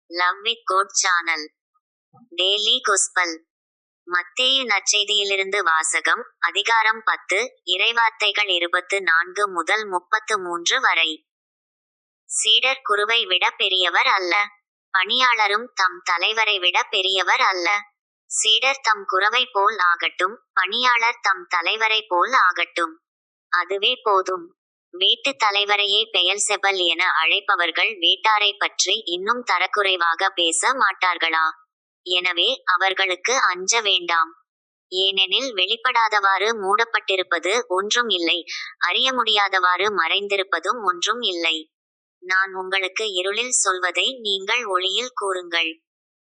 Love with God channel. Daily gospel. மத்தேயு நற்செய்தியிலிருந்து வாசகம். அதிகாரம் 10, இறைவார்த்தைகள் 24 முதல் 33 வரை. சீடர் குருவை விட பெரியவர் அல்ல. பணியாளரும் தம் தலைவரை விட பெரியவர் அல்ல. சீடர் தம் குரவை போல் ஆகட்டும், பணியாளர் தம் தலைவரை போல் ஆகட்டும். அதுவே போதும். வீட்டு தலைவரையே பெயல்செபல் என அழைப்பவர்கள் வீட்டாரை பற்றி இன்னும் தரக்குறைவாக பேச மாட்டார்களா? எனவே அவர்களுக்கு அஞ்ச வேண்டாம். ஏனெனில் வெளிப்படாதவாறு மூடப்பட்டிருப்பது ஒன்றும் இல்லை, அறிய முடியாதவாறு மறைந்திருப்பதும் ஒன்றும் இல்லை. நான் உங்களுக்கு இருளில் சொல்வதை நீங்கள் ஒளியில் கூறுங்கள்.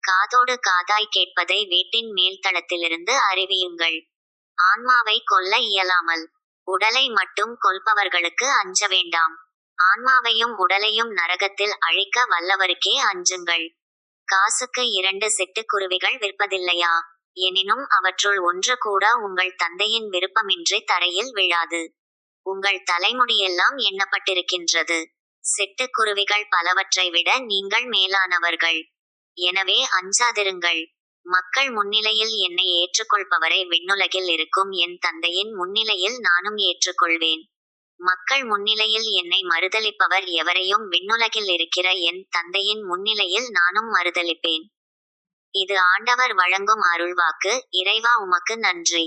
காதோடு காதாய் கேட்பதை வீட்டின் மேல்தளத்திலிருந்து அறிவியுங்கள். ஆன்மாவை கொல்ல இயலாமல் உடலை மட்டும் கொல்பவர்களுக்கு அஞ்ச வேண்டாம். ஆன்மாவையும் உடலையும் நரகத்தில் அழிக்க வல்லவருக்கே அஞ்சுங்கள். காசுக்கு 2 சிட்டுக்குருவிகள் விற்பதில்லையா? எனினும் அவற்றுள் ஒன்று கூட உங்கள் தந்தையின் விருப்பமின்றி தரையில் விழாது. உங்கள் தலைமுடியெல்லாம் எண்ணப்பட்டிருக்கின்றது. சிட்டுக்குருவிகள் பலவற்றை விட நீங்கள் மேலானவர்கள். எனவே அஞ்சாதிருங்கள். மக்கள் முன்னிலையில் என்னை ஏற்றுக்கொள்பவரை விண்ணுலகில் இருக்கும் என் தந்தையின் முன்னிலையில் நானும் ஏற்றுக்கொள்வேன். மக்கள் முன்னிலையில் என்னை மறுதலிப்பவர் எவரையும் விண்ணுலகில் இருக்கிற என் தந்தையின் முன்னிலையில் நானும் மறுதலிப்பேன். இது ஆண்டவர் வழங்கும் அருள்வாக்கு. இறைவா, உமக்கு நன்றி.